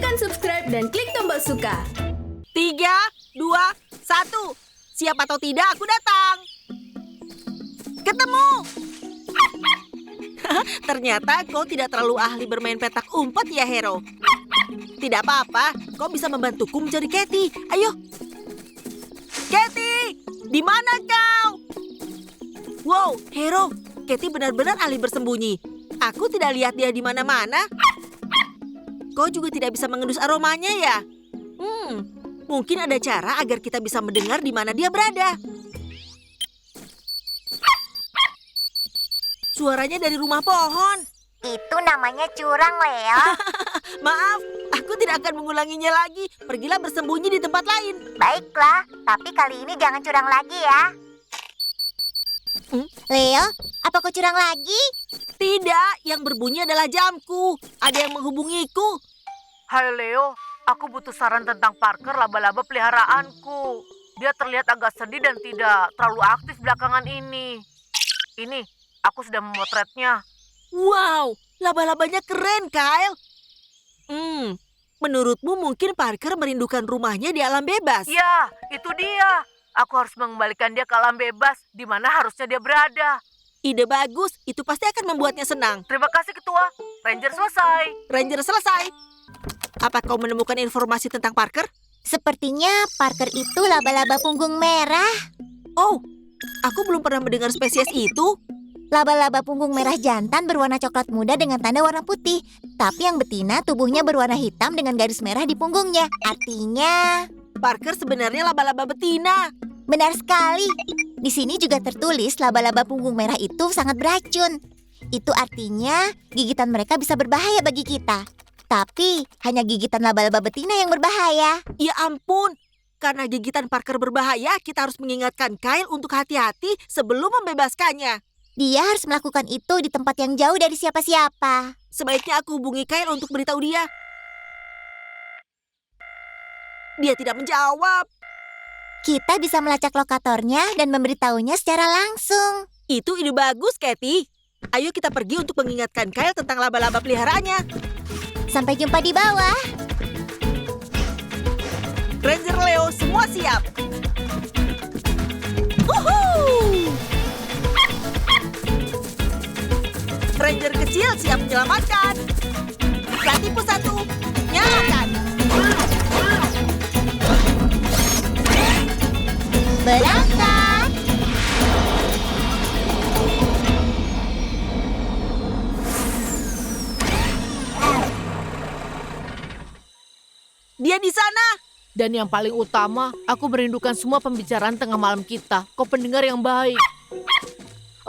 tekan subscribe dan klik tombol suka. 3, 2, 1. Siap atau tidak, aku datang. Ketemu. Ternyata kau tidak terlalu ahli bermain petak umpet ya, Hero. Tidak apa-apa, kau bisa membantuku mencari Katy. Ayo. Katy, di mana kau? Wow, Hero, Katy benar-benar ahli bersembunyi. Aku tidak lihat dia di mana-mana. Kau juga tidak bisa mengendus aromanya ya? Mungkin ada cara agar kita bisa mendengar di mana dia berada. Suaranya dari rumah pohon. Itu namanya curang, Leo. Maaf, aku tidak akan mengulanginya lagi. Pergilah bersembunyi di tempat lain. Baiklah, tapi kali ini jangan curang lagi ya. Leo, apa kau curang lagi? Tidak, yang berbunyi adalah jamku. Ada yang menghubungiku. Hai Leo, aku butuh saran tentang Parker laba-laba peliharaanku. Dia terlihat agak sedih dan tidak terlalu aktif belakangan ini. Ini, aku sudah memotretnya. Wow, laba-labanya keren, Kyle. Menurutmu mungkin Parker merindukan rumahnya di alam bebas? Ya, itu dia. Aku harus mengembalikan dia ke alam bebas, di mana harusnya dia berada. Ide bagus, itu pasti akan membuatnya senang. Terima kasih Ketua. Ranger selesai. Ranger selesai. Apa kau menemukan informasi tentang Parker? Sepertinya Parker itu laba-laba punggung merah. Oh, aku belum pernah mendengar spesies itu. Laba-laba punggung merah jantan berwarna coklat muda dengan tanda warna putih. Tapi yang betina tubuhnya berwarna hitam dengan garis merah di punggungnya. Artinya... Parker sebenarnya laba-laba betina. Benar sekali. Di sini juga tertulis laba-laba punggung merah itu sangat beracun. Itu artinya gigitan mereka bisa berbahaya bagi kita. Tapi hanya gigitan laba-laba betina yang berbahaya. Ya ampun, karena gigitan Parker berbahaya, kita harus mengingatkan Kyle untuk hati-hati sebelum membebaskannya. Dia harus melakukan itu di tempat yang jauh dari siapa-siapa. Sebaiknya aku hubungi Kyle untuk beritahu dia. Dia tidak menjawab. Kita bisa melacak lokatornya dan memberitahunya secara langsung. Itu ide bagus, Katy. Ayo kita pergi untuk mengingatkan Kyle tentang laba-laba peliharaannya. Sampai jumpa di bawah. Ranger Leo, semua siap. Uhuh! Ranger kecil siap menyelamatkan. Tipu 1, nyalakan. Berangkat. Dia di sana. Dan yang paling utama, aku merindukan semua pembicaraan tengah malam kita. Kau pendengar yang baik.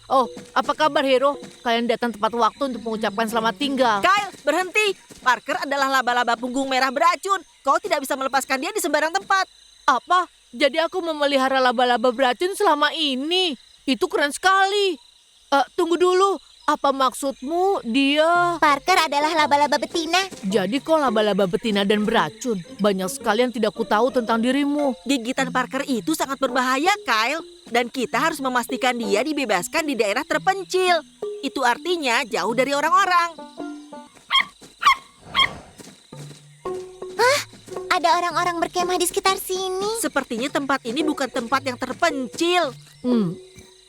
Oh, apa kabar Hero? Kalian datang tepat waktu untuk mengucapkan selamat tinggal. Kyle, berhenti. Parker adalah laba-laba punggung merah beracun. Kau tidak bisa melepaskan dia di sembarang tempat. Apa? Jadi aku memelihara laba-laba beracun selama ini? Itu keren sekali. Tunggu dulu. Apa maksudmu dia? Parker adalah laba-laba betina. Jadi kau laba-laba betina dan beracun. Banyak sekali yang tidak kutahu tentang dirimu. Gigitan Parker itu sangat berbahaya, Kyle. Dan kita harus memastikan dia dibebaskan di daerah terpencil. Itu artinya jauh dari orang-orang. Ada orang-orang berkemah di sekitar sini. Sepertinya tempat ini bukan tempat yang terpencil.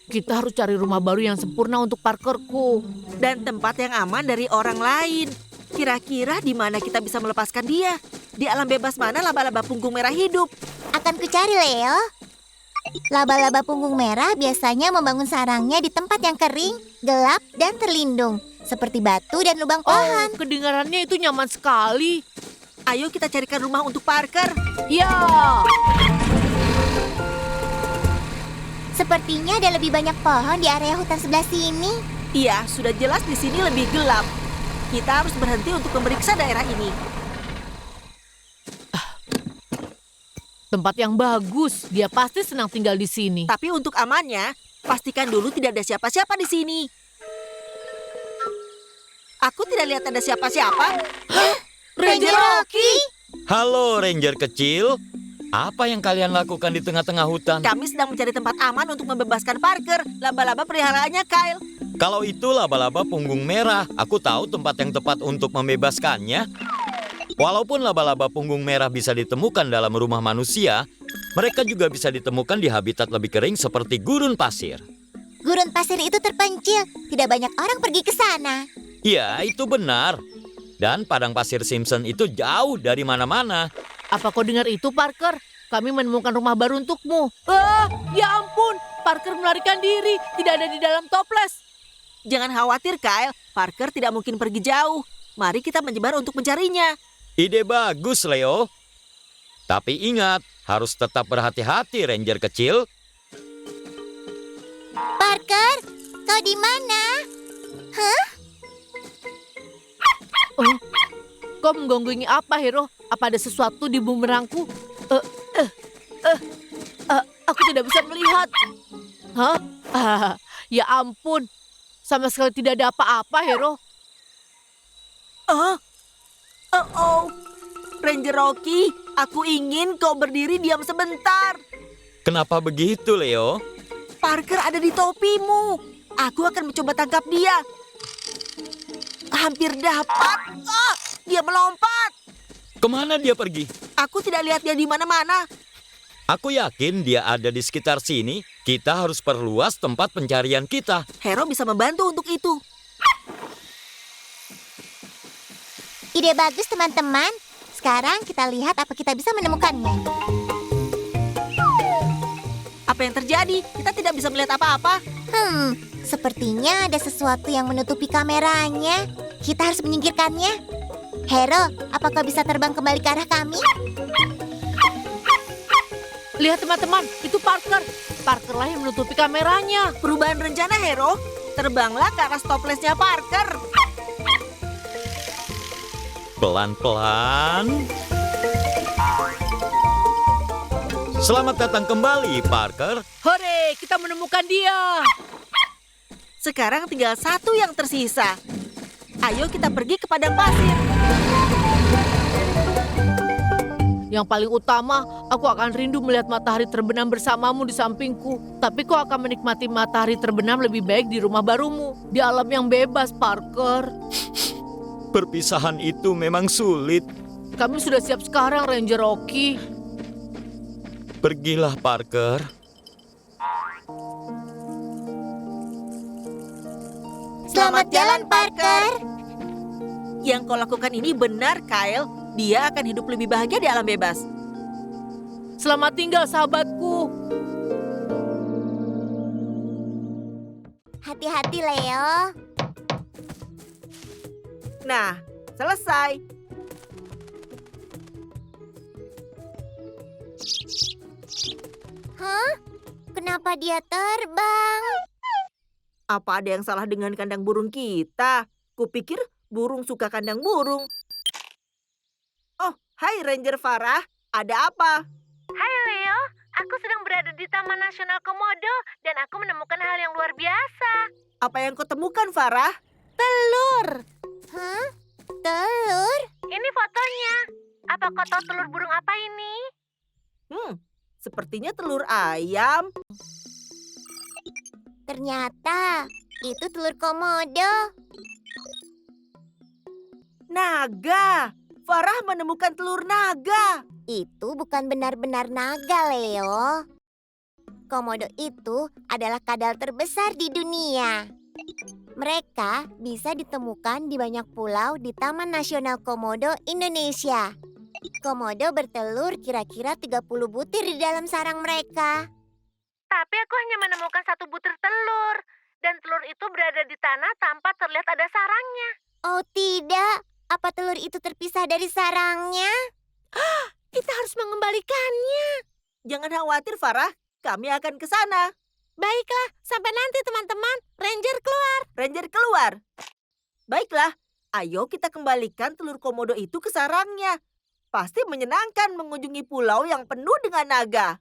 Kita harus cari rumah baru yang sempurna untuk Parkerku. Dan tempat yang aman dari orang lain. Kira-kira di mana kita bisa melepaskan dia? Di alam bebas mana laba-laba punggung merah hidup? Akan kucari, Leo. Laba-laba punggung merah biasanya membangun sarangnya di tempat yang kering, gelap, dan terlindung. Seperti batu dan lubang pohon. Kedengarannya itu nyaman sekali. Ayo kita carikan rumah untuk Parker. Ya. Sepertinya ada lebih banyak pohon di area hutan sebelah sini. Iya, sudah jelas di sini lebih gelap. Kita harus berhenti untuk memeriksa daerah ini. Tempat yang bagus. Dia pasti senang tinggal di sini. Tapi untuk amannya, pastikan dulu tidak ada siapa-siapa di sini. Aku tidak lihat ada siapa-siapa. Ranger Rocky! Halo Ranger kecil, apa yang kalian lakukan di tengah-tengah hutan? Kami sedang mencari tempat aman untuk membebaskan Parker, laba-laba peliharaannya Kyle. Kalau itu laba-laba punggung merah, aku tahu tempat yang tepat untuk membebaskannya. Walaupun laba-laba punggung merah bisa ditemukan dalam rumah manusia, mereka juga bisa ditemukan di habitat lebih kering seperti gurun pasir. Gurun pasir itu terpencil, tidak banyak orang pergi ke sana. Ya, itu benar. Dan padang pasir Simpson itu jauh dari mana-mana. Apa kau dengar itu, Parker? Kami menemukan rumah baru untukmu. Ah, ya ampun. Parker melarikan diri. Tidak ada di dalam toples. Jangan khawatir, Kyle. Parker tidak mungkin pergi jauh. Mari kita menyebar untuk mencarinya. Ide bagus, Leo. Tapi ingat, harus tetap berhati-hati, Ranger kecil. Parker, kau di mana? Oh, kau menggonggongi apa, Hero? Apa ada sesuatu di bumerangku? Aku tidak bisa melihat. Hah? Ya ampun. Sama sekali tidak ada apa-apa, Hero. Oh, Ranger Rocky, aku ingin kau berdiri diam sebentar. Kenapa begitu, Leo? Parker ada di topimu. Aku akan mencoba tangkap dia. Hampir dapat. Dia melompat. Kemana dia pergi? Aku tidak lihat dia di mana-mana. Aku yakin dia ada di sekitar sini. Kita harus perluas tempat pencarian kita. Hero bisa membantu untuk itu. Ide bagus, teman-teman. Sekarang kita lihat apa kita bisa menemukannya. Apa yang terjadi? Kita tidak bisa melihat apa-apa. Sepertinya ada sesuatu yang menutupi kameranya. Kita harus menyingkirkannya. Hero, apa kau bisa terbang kembali ke arah kami? Lihat teman-teman, itu Parker. Parkerlah yang menutupi kameranya. Perubahan rencana, Hero. Terbanglah ke arah stoplesnya Parker. Pelan-pelan. Selamat datang kembali, Parker. Hore, kita menemukan dia. Sekarang tinggal satu yang tersisa. Ayo kita pergi ke padang pasir. Yang paling utama, aku akan rindu melihat matahari terbenam bersamamu di sampingku. Tapi kau akan menikmati matahari terbenam lebih baik di rumah barumu. Di alam yang bebas, Parker. Perpisahan itu memang sulit. Kami sudah siap sekarang, Ranger Rocky. Pergilah, Parker. Selamat jalan, Parker. Yang kau lakukan ini benar, Kyle. Dia akan hidup lebih bahagia di alam bebas. Selamat tinggal, sahabatku. Hati-hati, Leo. Nah, selesai. Kenapa dia terbang? Apa ada yang salah dengan kandang burung kita? Kupikir burung suka kandang burung. Oh, hai Ranger Farah. Ada apa? Hai Leo, aku sedang berada di Taman Nasional Komodo dan aku menemukan hal yang luar biasa. Apa yang kau temukan, Farah? Telur. Telur? Ini fotonya. Apa kau tahu telur burung apa ini? Sepertinya telur ayam. Ternyata itu telur komodo. Naga. Farah menemukan telur naga. Itu bukan benar-benar naga, Leo. Komodo itu adalah kadal terbesar di dunia. Mereka bisa ditemukan di banyak pulau di Taman Nasional Komodo, Indonesia. Komodo bertelur kira-kira 30 butir di dalam sarang mereka. Tapi aku hanya menemukan satu butir telur. Dan telur itu berada di tanah tanpa terlihat ada sarangnya. Oh tidak, apa telur itu terpisah dari sarangnya? Kita harus mengembalikannya. Jangan khawatir, Farah. Kami akan ke sana. Baiklah, sampai nanti teman-teman. Ranger keluar. Ranger keluar. Baiklah, ayo kita kembalikan telur komodo itu ke sarangnya. Pasti menyenangkan mengunjungi pulau yang penuh dengan naga.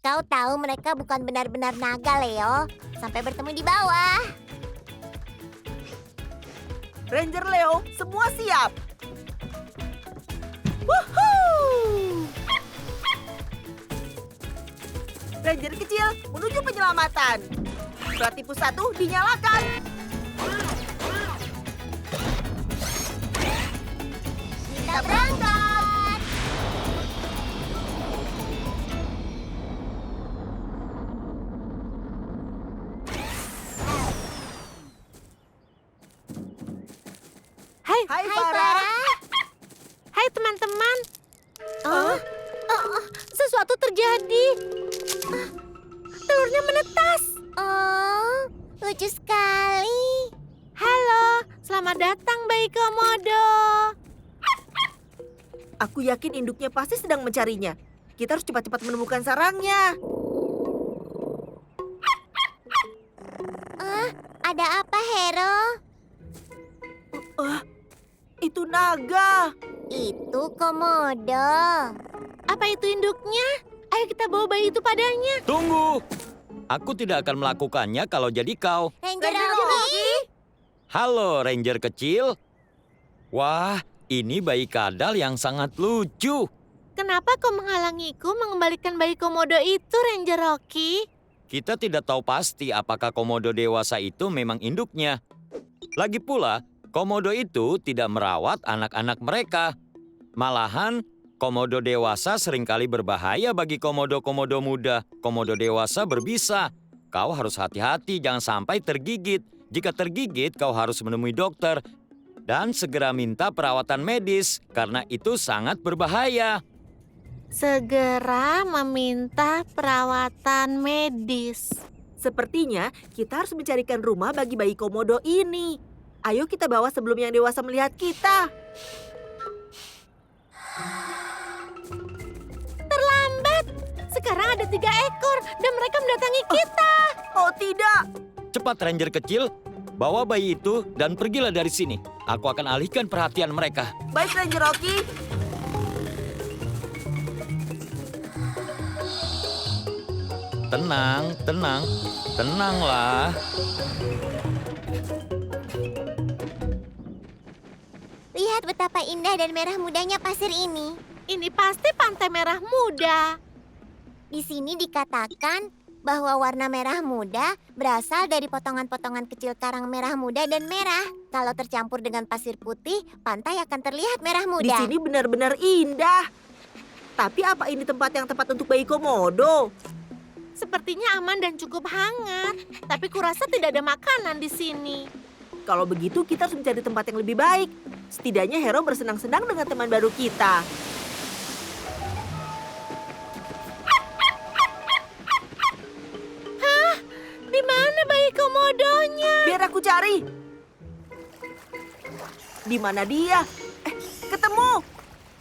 Kau tahu mereka bukan benar-benar naga, Leo. Sampai bertemu di bawah. Ranger Leo, semua siap. Woohoo! Ranger kecil menuju penyelamatan. Surat tipu 1 dinyalakan. Kita berangkat. Hai Farah. Hai teman-teman. Sesuatu terjadi. Telurnya menetas. Oh, lucu sekali. Halo, selamat datang bayi komodo. Aku yakin induknya pasti sedang mencarinya. Kita harus cepat-cepat menemukan sarangnya. Ada apa, Hero? Itu naga. Itu komodo. Apa itu induknya? Ayo kita bawa bayi itu padanya. Tunggu! Aku tidak akan melakukannya kalau jadi kau. Ranger Rocky. Halo, Ranger kecil. Wah, ini bayi kadal yang sangat lucu. Kenapa kau menghalangiku mengembalikan bayi komodo itu, Ranger Rocky? Kita tidak tahu pasti apakah komodo dewasa itu memang induknya. Lagi pula, komodo itu tidak merawat anak-anak mereka. Malahan, komodo dewasa seringkali berbahaya bagi komodo-komodo muda. Komodo dewasa berbisa. Kau harus hati-hati, jangan sampai tergigit. Jika tergigit, kau harus menemui dokter. Dan segera minta perawatan medis, karena itu sangat berbahaya. Segera meminta perawatan medis. Sepertinya kita harus mencarikan rumah bagi bayi komodo ini. Ayo kita bawa sebelum yang dewasa melihat kita. Terlambat. Sekarang ada 3 ekor dan mereka mendatangi kita. Oh tidak. Cepat, Ranger kecil, bawa bayi itu dan pergilah dari sini. Aku akan alihkan perhatian mereka. Baik Ranger Rocky. Tenang, tenang, tenanglah. Lihat betapa indah dan merah mudanya pasir ini. Ini pasti pantai merah muda. Di sini dikatakan bahwa warna merah muda berasal dari potongan-potongan kecil karang merah muda dan merah. Kalau tercampur dengan pasir putih, pantai akan terlihat merah Di muda. sini benar-benar indah. Tapi apa ini tempat yang tepat untuk bayi komodo? Sepertinya aman dan cukup hangat. Tapi kurasa tidak ada makanan di sini. Kalau begitu kita harus mencari tempat yang lebih baik. Setidaknya Hero bersenang-senang dengan teman baru kita. Di mana bayi komodonya? Biar aku cari. Di mana dia? Ketemu.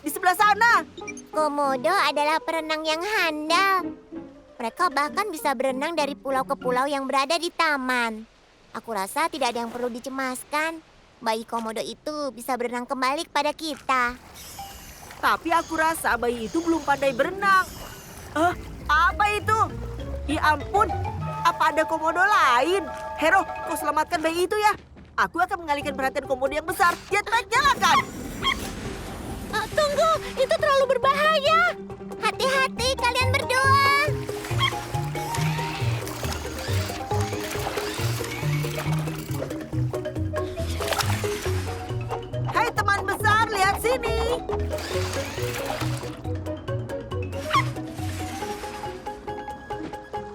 Di sebelah sana. Komodo adalah perenang yang handal. Mereka bahkan bisa berenang dari pulau ke pulau yang berada di taman. Aku rasa tidak ada yang perlu dicemaskan. Bayi komodo itu bisa berenang kembali kepada kita. Tapi aku rasa bayi itu belum pandai berenang. Apa itu? Ya ampun, apa ada komodo lain? Hero, kau selamatkan bayi itu ya. Aku akan mengalihkan perhatian komodo yang besar. Jetpack, nyalakan! Tunggu, itu terlalu berbahaya. Hati-hati kalian berdua. Hai teman besar, lihat sini.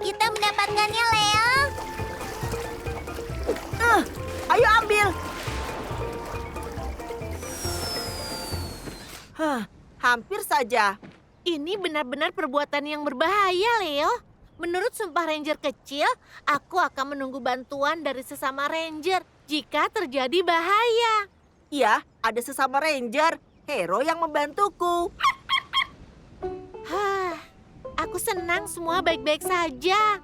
Kita mendapatkannya, Leo. Ayo ambil. Hampir saja. Ini benar-benar perbuatan yang berbahaya, Leo. Menurut Sumpah Ranger kecil, aku akan menunggu bantuan dari sesama ranger jika terjadi bahaya. Ya, ada sesama ranger. Hero yang membantuku. Aku senang semua baik-baik saja.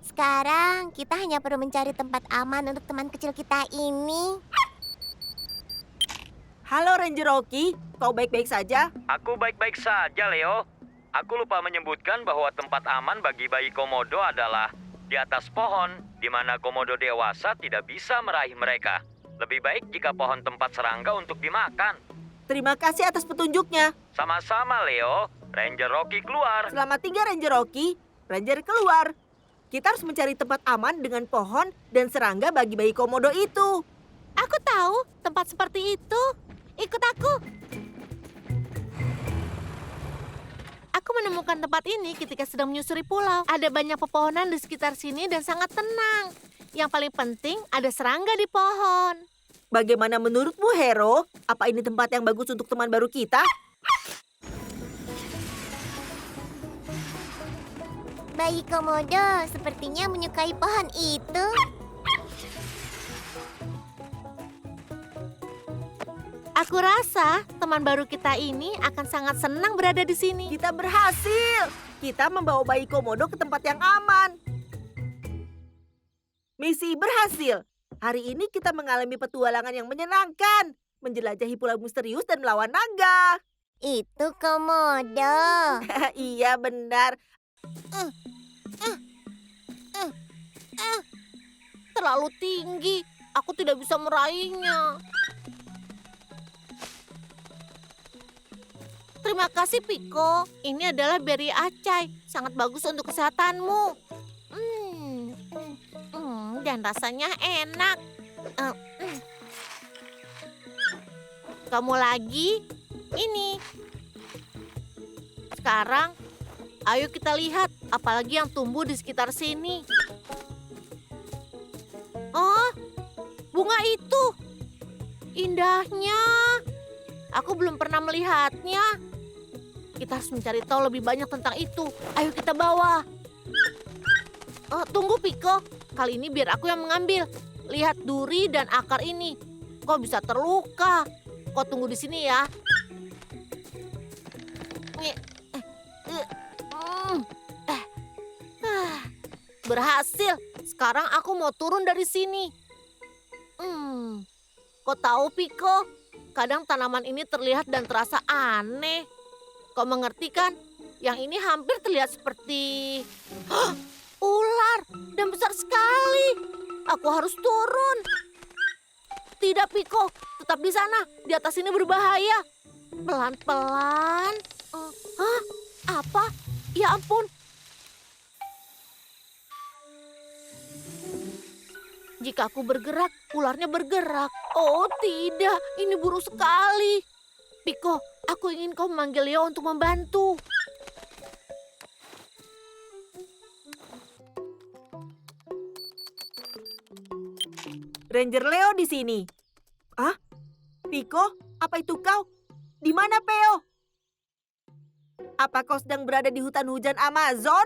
Sekarang kita hanya perlu mencari tempat aman untuk teman kecil kita ini. Halo Ranger Rocky, kau baik-baik saja? Aku baik-baik saja, Leo. Aku lupa menyebutkan bahwa tempat aman bagi bayi komodo adalah di atas pohon, di mana komodo dewasa tidak bisa meraih mereka. Lebih baik jika pohon tempat serangga untuk dimakan. Terima kasih atas petunjuknya. Sama-sama, Leo. Ranger Rocky keluar. Selamat tinggal Ranger Rocky. Ranger keluar. Kita harus mencari tempat aman dengan pohon dan serangga bagi bayi komodo itu. Aku tahu tempat seperti itu. Ikut aku. Aku menemukan tempat ini ketika sedang menyusuri pulau. Ada banyak pepohonan di sekitar sini dan sangat tenang. Yang paling penting ada serangga di pohon. Bagaimana menurutmu, Hero? Apa ini tempat yang bagus untuk teman baru kita? Bayi Komodo sepertinya menyukai pohon itu. Aku rasa teman baru kita ini akan sangat senang berada di sini. Kita berhasil. Kita membawa bayi Komodo ke tempat yang aman. Misi berhasil. Hari ini kita mengalami petualangan yang menyenangkan. Menjelajahi pulau misterius dan melawan naga. Itu Komodo. Iya, benar. Terlalu tinggi, aku tidak bisa meraihnya. Terima kasih, Piko. Ini adalah beri acai. Sangat bagus untuk kesehatanmu. Dan rasanya enak. Kamu lagi? Ini. Sekarang, ayo kita lihat apalagi yang tumbuh di sekitar sini. Oh, bunga itu. Indahnya. Aku belum pernah melihatnya. Kita harus mencari tahu lebih banyak tentang itu. Ayo kita bawa. Tunggu, Piko. Kali ini biar aku yang mengambil. Lihat duri dan akar ini. Kau bisa terluka. Kau tunggu di sini ya. Berhasil. Sekarang aku mau turun dari sini. Kau tahu, Piko? Kadang tanaman ini terlihat dan terasa aneh. Kau mengerti kan? Yang ini hampir terlihat seperti ular dan besar sekali. Aku harus turun. Tidak, Piko. Tetap di sana. Di atas ini berbahaya. Pelan-pelan. Apa? Ya ampun. Jika aku bergerak, ularnya bergerak. Oh tidak, ini buruk sekali. Piko, aku ingin kau memanggil Leo untuk membantu. Ranger Leo di sini. Ah, Piko, apa itu kau? Di mana, Peo? Apa kau sedang berada di hutan hujan Amazon?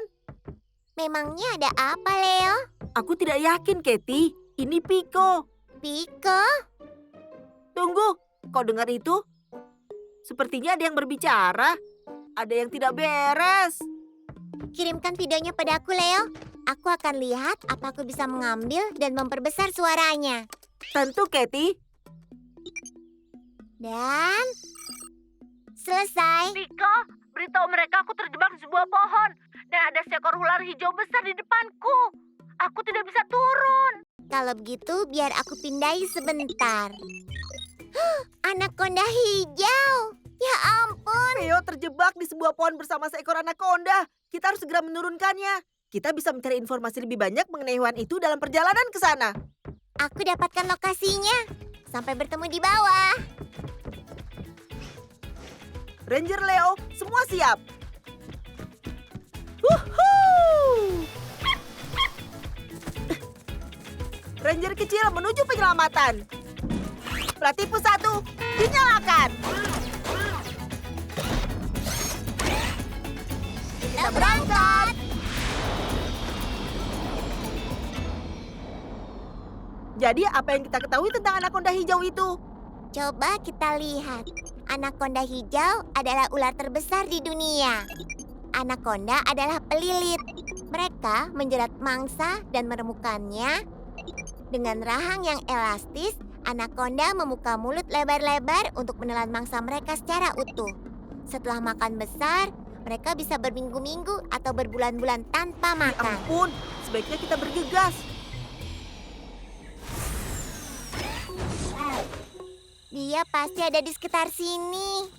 Memangnya ada apa, Leo? Aku tidak yakin, Katie. Ini Piko. Piko? Tunggu, kau dengar itu? Sepertinya ada yang berbicara. Ada yang tidak beres. Kirimkan videonya padaku, Leo. Aku akan lihat apa aku bisa mengambil dan memperbesar suaranya. Tentu, Katie. Dan selesai. Piko, beritahu mereka aku terjebak di sebuah pohon. Dan ada seekor ular hijau besar di depanku. Aku tidak bisa turun. Kalau begitu, biar aku pindahi sebentar. Anaconda hijau. Ya ampun. Peo terjebak di sebuah pohon bersama seekor anaconda. Kita harus segera menurunkannya. Kita bisa mencari informasi lebih banyak mengenai hewan itu dalam perjalanan ke sana. Aku dapatkan lokasinya. Sampai bertemu di bawah. Ranger Leo, semua siap. Wuhuu! Ranger kecil menuju penyelamatan. Platipu 1, dinyalakan. Kita berangkat. Jadi apa yang kita ketahui tentang anaconda hijau itu? Coba kita lihat. Anaconda hijau adalah ular terbesar di dunia. Anaconda adalah pelilit. Mereka menjerat mangsa dan meremukannya. Dengan rahang yang elastis, anaconda membuka mulut lebar-lebar untuk menelan mangsa mereka secara utuh. Setelah makan besar, mereka bisa berminggu-minggu atau berbulan-bulan tanpa makan. Ampun, sebaiknya kita bergegas. Dia pasti ada di sekitar sini.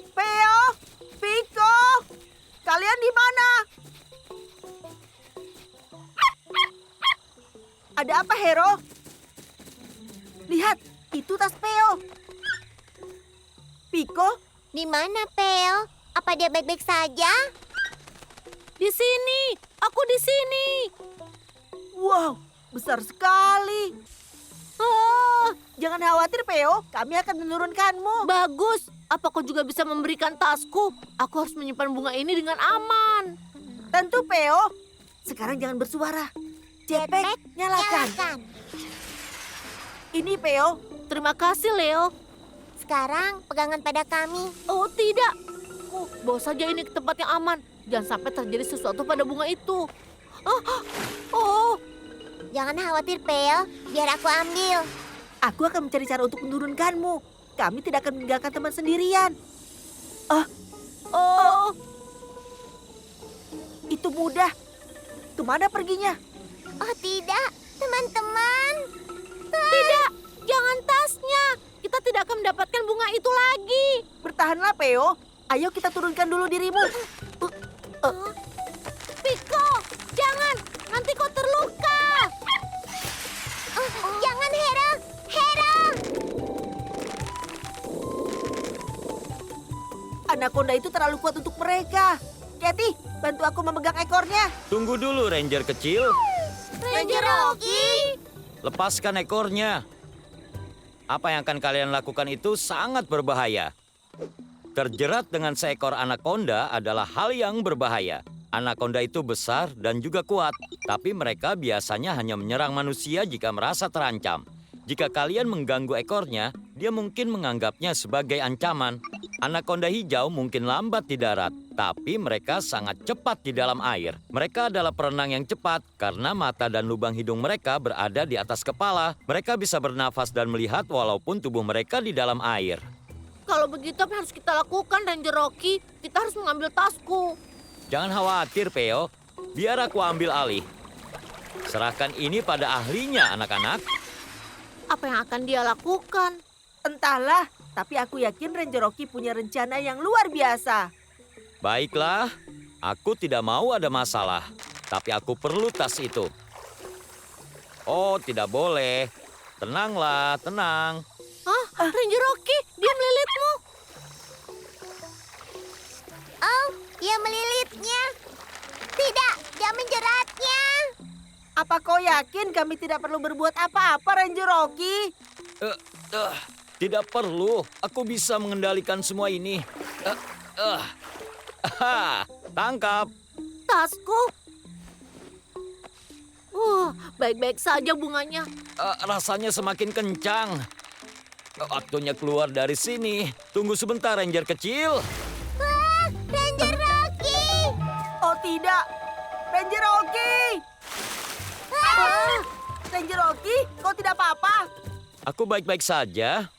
Peo, Piko, kalian di mana? Ada apa, Hero? Lihat, itu tas Peo. Piko, Di mana, Peo? Apa dia baik-baik saja? Di sini, aku di sini. wow, besar sekali. Jangan khawatir, Peo. Kami akan menurunkanmu. Bagus. Apa kau juga bisa memberikan tasku? Aku harus menyimpan bunga ini dengan aman. Tentu, Peo. Sekarang jangan bersuara. Jetpack, nyalakan. Ini, Peo. Terima kasih, Leo. Sekarang pegangan pada kami. Oh, tidak. Bawa saja ini ke tempat yang aman. Jangan sampai terjadi sesuatu pada bunga itu. Oh, Jangan khawatir, Peo. Biar aku ambil. Aku akan mencari cara untuk menurunkanmu. Kami tidak akan meninggalkan teman sendirian. oh. Itu mudah. Kemana perginya? Oh tidak, teman-teman. Tidak, jangan tasnya. Kita tidak akan mendapatkan bunga itu lagi. Bertahanlah, Peo. Ayo kita turunkan dulu dirimu. Piko, jangan. Nanti kau terluka. Jangan, Hera. Hera! Anaconda itu terlalu kuat untuk mereka. Katy, bantu aku memegang ekornya. Tunggu dulu, Ranger kecil. Ranger Rocky! Lepaskan ekornya. Apa yang akan kalian lakukan itu sangat berbahaya. Terjerat dengan seekor anaconda adalah hal yang berbahaya. Anaconda itu besar dan juga kuat, tapi mereka biasanya hanya menyerang manusia jika merasa terancam. Jika kalian mengganggu ekornya, dia mungkin menganggapnya sebagai ancaman. Anaconda hijau mungkin lambat di darat, tapi mereka sangat cepat di dalam air. Mereka adalah perenang yang cepat karena mata dan lubang hidung mereka berada di atas kepala. Mereka bisa bernafas dan melihat walaupun tubuh mereka di dalam air. Kalau begitu apa yang harus kita lakukan, Ranger Rocky? Kita harus mengambil tasku. Jangan khawatir, Peo. Biar aku ambil alih. Serahkan ini pada ahlinya, anak-anak. Apa yang akan dia lakukan? Entahlah, tapi aku yakin Ranger Rocky punya rencana yang luar biasa. Baiklah, aku tidak mau ada masalah. Tapi aku perlu tas itu. Oh, tidak boleh. Tenanglah, tenang. Ranger Rocky, dia melilitmu. Oh, dia melilitnya. Tidak, dia menjeratnya. Apa kau yakin kami tidak perlu berbuat apa-apa, Ranger Rocky? Tidak perlu, aku bisa mengendalikan semua ini. Tangkap. Tasku. Baik-baik saja bunganya. Rasanya semakin kencang. Waktunya keluar dari sini. Tunggu sebentar, Ranger kecil. Ranger Rocky! Oh tidak, Ranger Rocky! Ranger Rocky, kau tidak apa-apa? Aku baik-baik saja.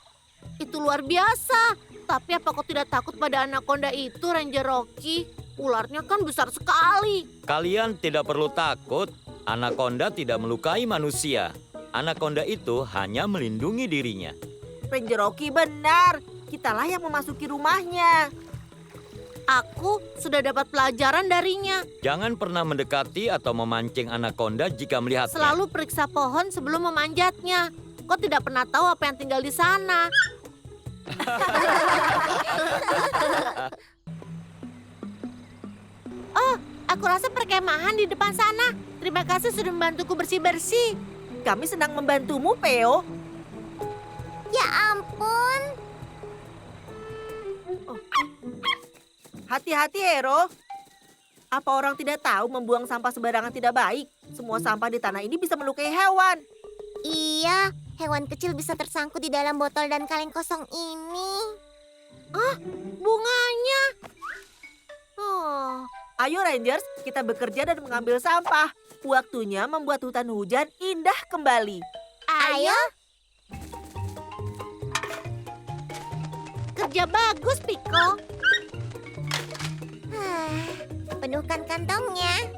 Itu luar biasa. Tapi apa kau tidak takut pada anaconda itu, Ranger Rocky? Ularnya kan besar sekali. Kalian tidak perlu takut. Anaconda tidak melukai manusia. Anaconda itu hanya melindungi dirinya. Ranger Rocky benar. Kitalah yang memasuki rumahnya. Aku sudah dapat pelajaran darinya. Jangan pernah mendekati atau memancing anaconda jika melihatnya. Selalu periksa pohon sebelum memanjatnya. Kau tidak pernah tahu apa yang tinggal di sana. Oh, aku rasa perkemahan di depan sana. Terima kasih sudah membantuku bersih-bersih. Kami senang membantumu, Peo. Ya ampun. Hati-hati, Hero. Apa orang tidak tahu membuang sampah sembarangan tidak baik? Semua sampah di tanah ini bisa melukai hewan. Iya, hewan kecil bisa tersangkut di dalam botol dan kaleng kosong ini. Bunganya. Oh, Ayo Rangers, kita bekerja dan mengambil sampah. Waktunya membuat hutan hujan indah kembali. Ayo. kerja bagus, Piko. Penuhkan kantongnya.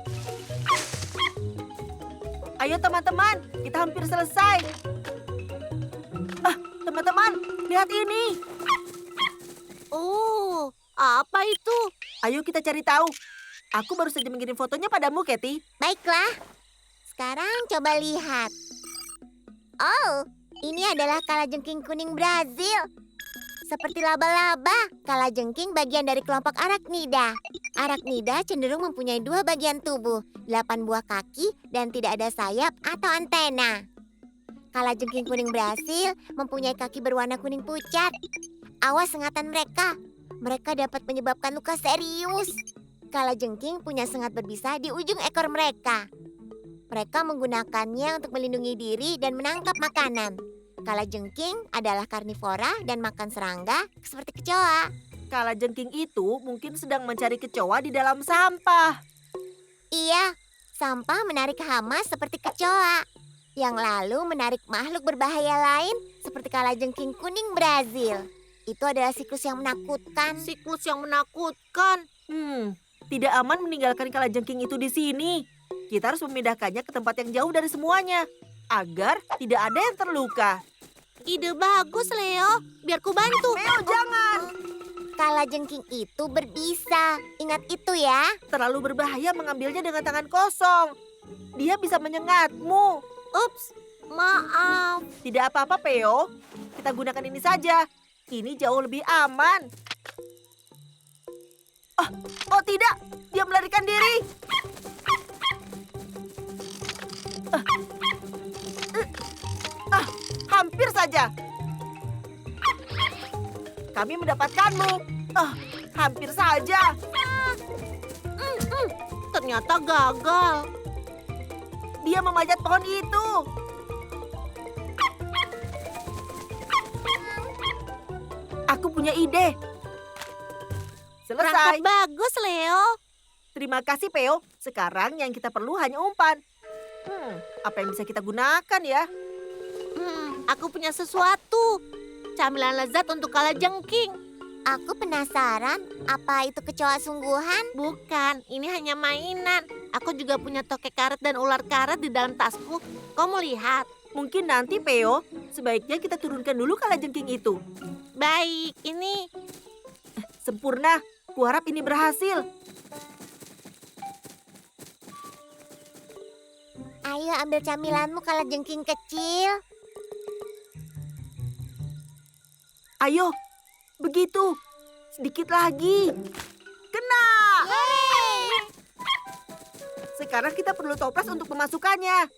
Ayo teman-teman, kita hampir selesai. Teman-teman, lihat ini. Oh, apa itu? Ayo kita cari tahu. Aku baru saja mengirim fotonya padamu, Katy. Baiklah. Sekarang coba lihat. Oh, ini adalah kalajengking kuning Brazil. Seperti laba-laba, kalajengking bagian dari kelompok Arachnida. Arachnida cenderung mempunyai 2 bagian tubuh, 8 buah kaki, dan tidak ada sayap atau antena. Kalajengking kuning Brasil mempunyai kaki berwarna kuning pucat. Awas sengatan mereka. Mereka dapat menyebabkan luka serius. Kalajengking punya sengat berbisa di ujung ekor mereka. Mereka menggunakannya untuk melindungi diri dan menangkap makanan. Kalajengking adalah karnivora dan makan serangga seperti kecoa. Kalajengking itu mungkin sedang mencari kecoa di dalam sampah. Iya, sampah menarik hama seperti kecoa. Yang lalu menarik makhluk berbahaya lain seperti kalajengking kuning Brazil. Itu adalah siklus yang menakutkan. Siklus yang menakutkan. Tidak aman meninggalkan kalajengking itu di sini. Kita harus memindahkannya ke tempat yang jauh dari semuanya, agar tidak ada yang terluka. Ide bagus, Leo. Biar ku bantu. Leo, jangan! Kalajengking itu berbisa. Ingat itu ya. Terlalu berbahaya mengambilnya dengan tangan kosong. Dia bisa menyengatmu. Ups, maaf. Tidak apa-apa, Peo. Kita gunakan ini saja. Ini jauh lebih aman. Oh tidak, dia melarikan diri. Hampir saja. Kami mendapatkanmu. Hampir saja. Ternyata gagal. Dia memanjat pohon itu. Aku punya ide. Selesai. Perangkap bagus, Leo. Terima kasih, Peo. Sekarang yang kita perlu hanya umpan. Apa yang bisa kita gunakan ya? Aku punya sesuatu. Camilan lezat untuk kalajengking. Aku penasaran, apa itu kecoa sungguhan? Bukan, ini hanya mainan. Aku juga punya tokek karet dan ular karet di dalam tasku. Kau mau lihat? Mungkin nanti, Peo. Sebaiknya kita turunkan dulu kalajengking itu. Baik, ini. Sempurna. Kuharap ini berhasil. Ayo ambil camilanmu kalajengking kecil. Ayo, begitu. Sedikit lagi. Kena! Sekarang kita perlu toples untuk memasukkannya.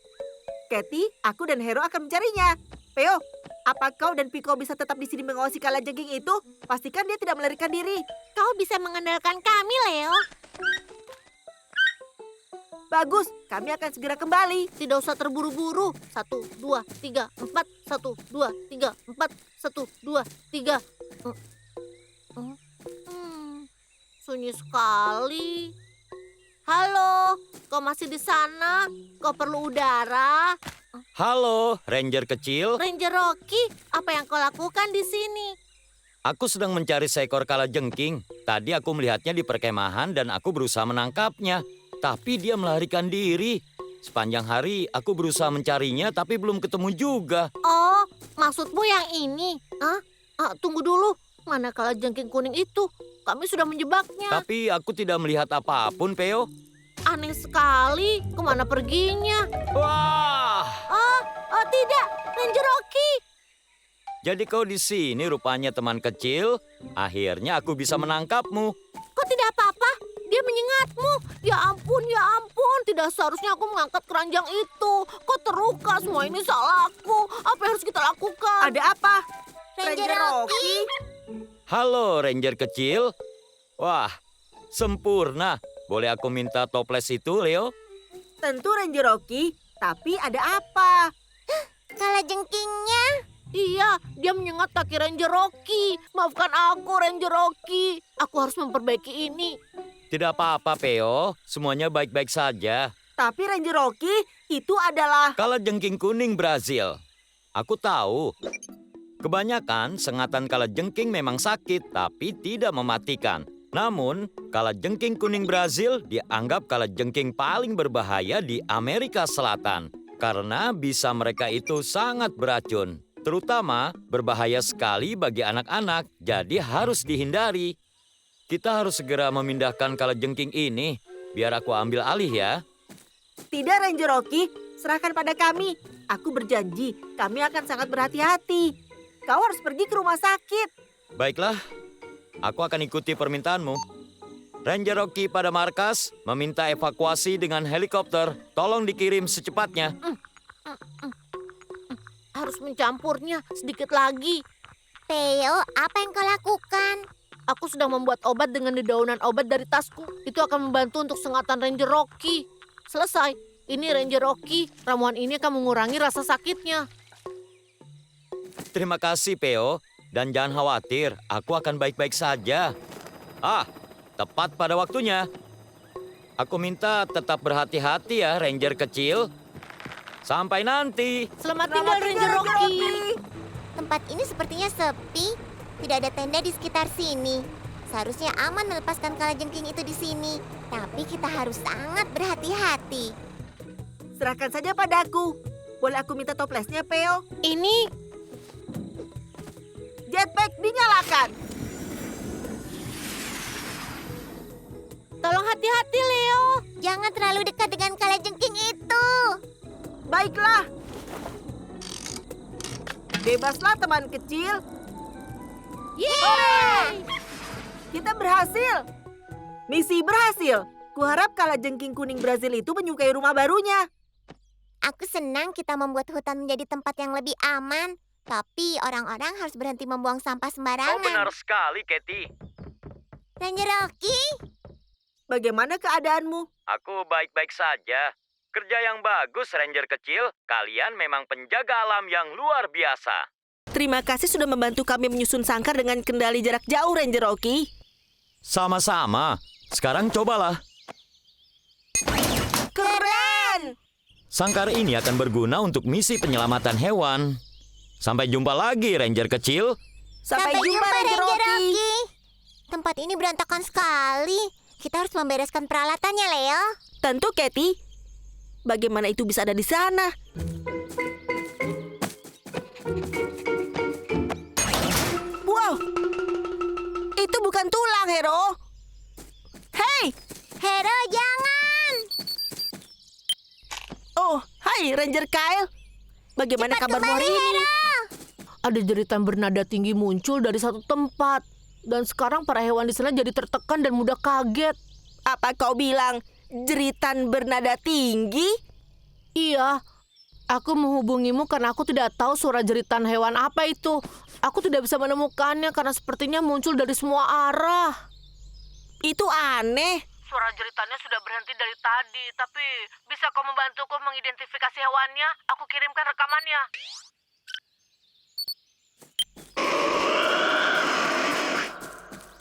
Katy, aku dan Hero akan mencarinya. Peo, apa kau dan Piko bisa tetap di sini mengawasi kalajengking itu? Pastikan dia tidak melarikan diri. Kau bisa mengandalkan kami, Leo. Bagus, kami akan segera kembali. Tidak usah terburu-buru. 1, 2, 3, 4. 1, 2, 3, 4. 1, 2, 3. Sunyi sekali. Halo, kau masih di sana? Kau perlu udara? Halo, Ranger kecil. Ranger Rocky, apa yang kau lakukan di sini? Aku sedang mencari seekor kalajengking. Tadi aku melihatnya di perkemahan dan aku berusaha menangkapnya. Tapi dia melarikan diri. Sepanjang hari aku berusaha mencarinya tapi belum ketemu juga. Oh, maksudmu yang ini? Tunggu dulu. Mana kalajengking kuning itu? Kami sudah menjebaknya. Tapi aku tidak melihat apapun, Peo. Aneh sekali. Kemana perginya? Wah! Tidak. Ranger Rocky. Jadi kau di sini rupanya teman kecil. Akhirnya aku bisa menangkapmu. Kau tidak apa-apa? Dia menyengatmu. Ya ampun, ya ampun. Tidak seharusnya aku mengangkat keranjang itu. Kau terluka. Semua ini salahku. Apa yang harus kita lakukan? Ada apa? Ranger Rocky. Halo, Ranger kecil. Wah, sempurna. Boleh aku minta toples itu, Leo? Tentu Ranger Rocky, tapi ada apa? Kalajengkingnya. Iya, dia menyengat kaki Ranger Rocky. Maafkan aku, Ranger Rocky. Aku harus memperbaiki ini. Tidak apa-apa, Peo. Semuanya baik-baik saja. Tapi Ranger Rocky, itu adalah... Kalajengking kuning Brazil. Aku tahu. Kebanyakan sengatan kalajengking memang sakit, tapi tidak mematikan. Namun, kalajengking kuning Brazil dianggap kalajengking paling berbahaya di Amerika Selatan. Karena bisa mereka itu sangat beracun. Terutama berbahaya sekali bagi anak-anak, jadi harus dihindari. Kita harus segera memindahkan kalajengking ini. Biar aku ambil alih ya. Tidak Ranger Rocky, serahkan pada kami. Aku berjanji, kami akan sangat berhati-hati. Kau harus pergi ke rumah sakit. Baiklah, aku akan ikuti permintaanmu. Ranger Rocky pada markas meminta evakuasi dengan helikopter. Tolong dikirim secepatnya. harus mencampurnya sedikit lagi. Theo, apa yang kau lakukan? Aku sedang membuat obat dengan dedaunan obat dari tasku. Itu akan membantu untuk sengatan Ranger Rocky. Selesai. Ini Ranger Rocky. Ramuan ini akan mengurangi rasa sakitnya. Terima kasih, Peo. Dan jangan khawatir, aku akan baik-baik saja. Tepat pada waktunya. Aku minta tetap berhati-hati ya, Ranger kecil. Sampai nanti. Selamat tinggal Ranger Rocky. Tempat ini sepertinya sepi. Tidak ada tenda di sekitar sini. Seharusnya aman melepaskan kalajengking itu di sini. Tapi kita harus sangat berhati-hati. Serahkan saja padaku. Boleh aku minta toplesnya, Peo? Ini Jetpack dinyalakan. tolong hati-hati Leo. Jangan terlalu dekat dengan kalajengking itu. Baiklah. Bebaslah teman kecil. Yeay! Kita berhasil. Misi berhasil. Kuharap kalajengking kuning Brazil itu menyukai rumah barunya. Aku senang kita membuat hutan menjadi tempat yang lebih aman. Tapi orang-orang harus berhenti membuang sampah sembarangan. sekali, Katie. Ranger Rocky, Bagaimana keadaanmu? Aku baik-baik saja. Kerja yang bagus, Ranger kecil. Kalian memang penjaga alam yang luar biasa. Terima kasih sudah membantu kami menyusun sangkar dengan kendali jarak jauh, Ranger Rocky. Sama-sama. Sekarang cobalah. Keren! Sangkar ini akan berguna untuk misi penyelamatan hewan. Sampai jumpa lagi, Ranger kecil. Sampai jumpa, Ranger Rocky. Tempat ini berantakan sekali. Kita harus membereskan peralatannya, Leo. Tentu, Katie. Bagaimana itu bisa ada di sana? Wow! Itu bukan tulang, Hero. Hei! Hero, jangan! Oh, hai Ranger Kyle. Bagaimana kabarmu hari ini? Ada jeritan bernada tinggi muncul dari satu tempat. Dan sekarang para hewan di sana jadi tertekan dan mudah kaget. Apa kau bilang jeritan bernada tinggi? Iya, aku menghubungimu karena aku tidak tahu suara jeritan hewan apa itu. Aku tidak bisa menemukannya karena sepertinya muncul dari semua arah. Itu aneh. Suara jeritannya sudah berhenti dari tadi, tapi bisa kau membantuku mengidentifikasi hewannya? Aku kirimkan rekamannya.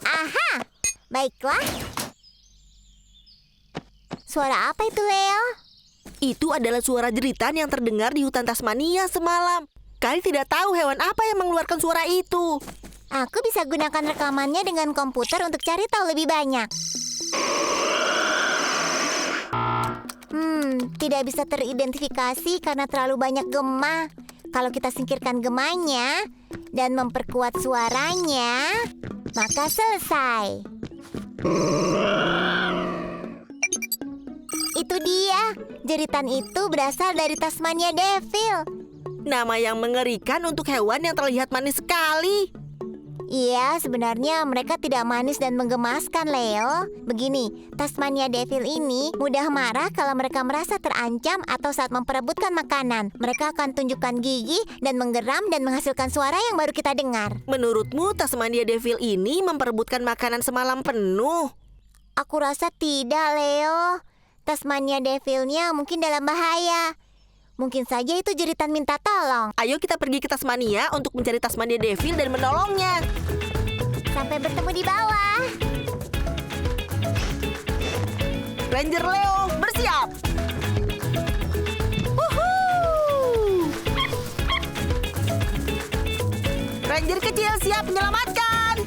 Aha, baiklah. Suara apa itu, Leo? Itu adalah suara jeritan yang terdengar di hutan Tasmania semalam. Kalian tidak tahu hewan apa yang mengeluarkan suara itu. Aku bisa gunakan rekamannya dengan komputer untuk cari tahu lebih banyak. Tidak bisa teridentifikasi karena terlalu banyak gema. Kalau kita singkirkan gemanya dan memperkuat suaranya, maka selesai. Itu dia. Jeritan itu berasal dari Tasmania Devil. Nama yang mengerikan untuk hewan yang terlihat manis sekali. Iya, sebenarnya mereka tidak manis dan menggemaskan, Leo. Begini, Tasmania Devil ini mudah marah kalau mereka merasa terancam atau saat memperebutkan makanan. Mereka akan tunjukkan gigi dan menggeram dan menghasilkan suara yang baru kita dengar. Menurutmu Tasmania Devil ini memperebutkan makanan semalam penuh? Aku rasa tidak, Leo. Tasmania Devil-nya mungkin dalam bahaya. Mungkin saja itu jeritan minta tolong. Ayo kita pergi ke Tasmania untuk mencari Tasmania Devil dan menolongnya. Sampai bertemu di bawah. Ranger Leo, bersiap! Woohoo! Ranger kecil siap menyelamatkan.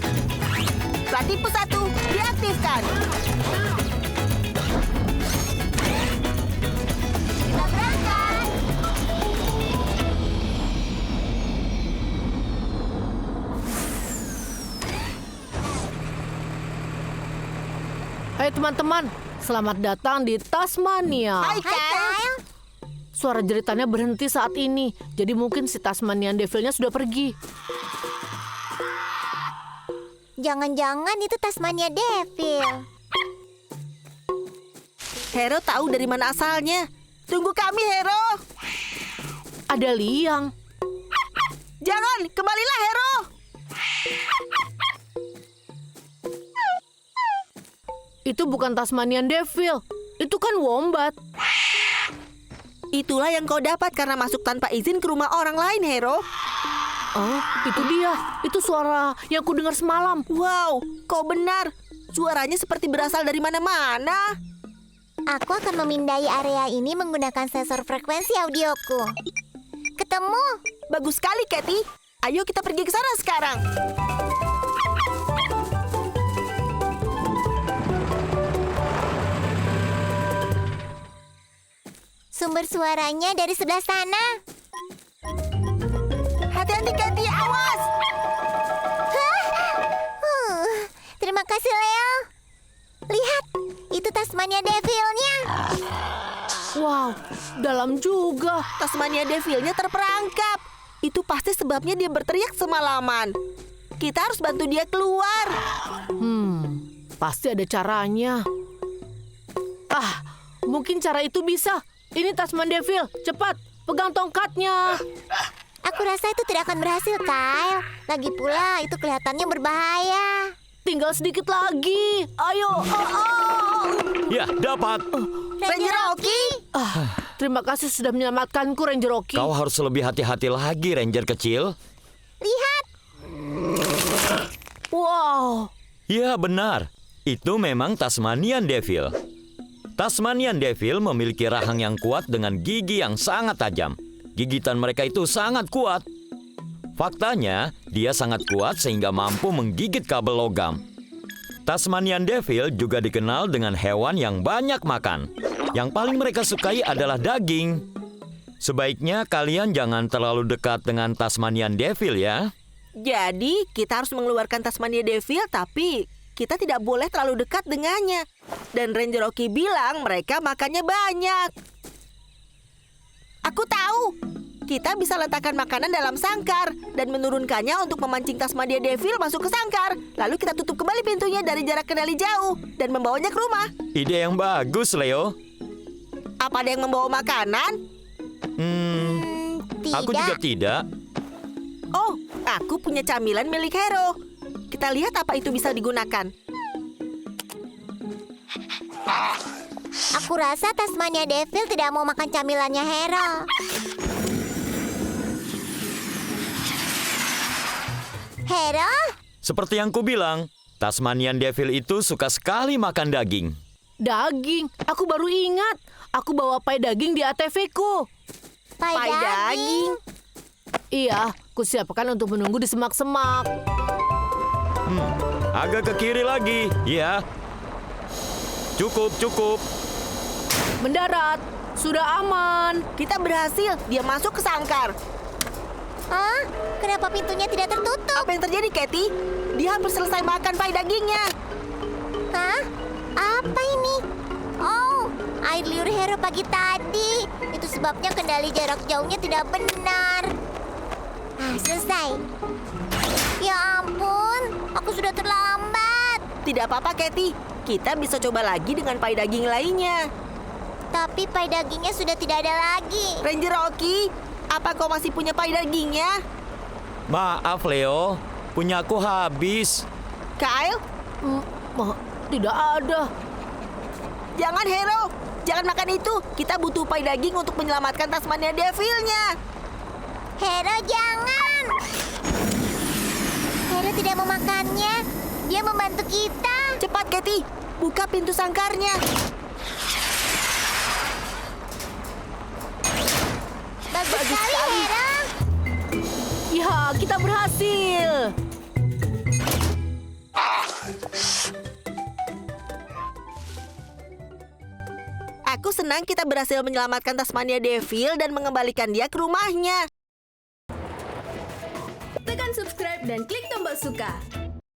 Plat tipu 1 diaktifkan. Kita berangkat. Hai teman-teman, selamat datang di Tasmania. Hai, Hai, Kyle. Kyle. Suara jeritannya berhenti saat ini, jadi mungkin si Tasmanian Devil-nya sudah pergi. Jangan-jangan itu Tasmania Devil. Hero tahu dari mana asalnya. Tunggu kami, Hero. Ada liang. Jangan, kembalilah Hero. Itu bukan Tasmanian Devil. Itu kan wombat. Itulah yang kau dapat karena masuk tanpa izin ke rumah orang lain, Hero. Oh, itu dia. Itu suara yang ku dengar semalam. Wow, kau benar. Suaranya seperti berasal dari mana-mana. Aku akan memindai area ini menggunakan sensor frekuensi audioku. Ketemu. Bagus sekali, Katy. Ayo kita pergi ke sana sekarang. Sumber suaranya dari sebelah sana. Hati-hati, Katy. Awas! Terima kasih, Leo. Lihat, itu Tasmania Devil-nya. Wow, dalam juga. Tasmania Devil-nya terperangkap. Itu pasti sebabnya dia berteriak semalaman. Kita harus bantu dia keluar. Pasti ada caranya. Ah, mungkin cara itu bisa. Ini Tasman Devil, cepat, pegang tongkatnya. Aku rasa itu tidak akan berhasil, Kyle. Lagi pula, itu kelihatannya berbahaya. Tinggal sedikit lagi. Ayo. Ya, dapat. Ranger Rocky. Terima kasih sudah menyelamatkanku, Ranger Rocky. Kau harus lebih hati-hati lagi, Ranger kecil. Lihat, Wow. Ya, benar. Itu memang Tasmanian Devil. Tasmanian Devil memiliki rahang yang kuat dengan gigi yang sangat tajam. Gigitan mereka itu sangat kuat. Faktanya, dia sangat kuat sehingga mampu menggigit kabel logam. Tasmanian Devil juga dikenal dengan hewan yang banyak makan. Yang paling mereka sukai adalah daging. Sebaiknya kalian jangan terlalu dekat dengan Tasmanian Devil ya. Jadi, kita harus mengeluarkan Tasmania Devil, tapi kita tidak boleh terlalu dekat dengannya. Dan Ranger Rocky bilang mereka makannya banyak. Aku tahu. Kita bisa letakkan makanan dalam sangkar dan menurunkannya untuk memancing Tasmania Devil masuk ke sangkar. Lalu kita tutup kembali pintunya dari jarak kendali jauh dan membawanya ke rumah. Ide yang bagus, Leo. Apa ada yang membawa makanan? tidak. Aku juga tidak. Oh, aku punya camilan milik Hero. Kita lihat apa itu bisa digunakan. Aku rasa Tasmania Devil tidak mau makan camilannya Hero. Hero, Seperti yang kubilang, Tasmanian Devil itu suka sekali makan daging. Daging. Aku baru ingat. Aku bawa pai daging di ATV-ku. pai daging. Iya, kusiapkan untuk menunggu di semak-semak. Agak ke kiri lagi, ya. Cukup. Mendarat. Sudah aman. Kita berhasil. Dia masuk ke sangkar. Hah? Kenapa pintunya tidak tertutup? Apa yang terjadi, Katy? Dia hampir selesai makan pai dagingnya. Hah? Apa ini? Oh, air liur Hero pagi tadi. Itu sebabnya kendali jarak jauhnya tidak benar. Selesai. Ya ampun, aku sudah terlambat. Tidak apa-apa, Katy. Kita bisa coba lagi dengan pai daging lainnya. Tapi pai dagingnya sudah tidak ada lagi. Ranger Rocky, apa kau masih punya pai dagingnya? Maaf, Leo. Punyaku habis. Kyle, Tidak ada. jangan Hero. Jangan makan itu. Kita butuh pai daging untuk menyelamatkan Tasmania Devil-nya. Hero, jangan. Hero tidak memakannya. Dia membantu kita. Cepat, Katy. Buka pintu sangkarnya. Bagus sekali, Hero. Ya, kita berhasil. Aku senang kita berhasil menyelamatkan Tasmania Devil dan mengembalikan dia ke rumahnya. Tekan subscribe dan klik tombol suka.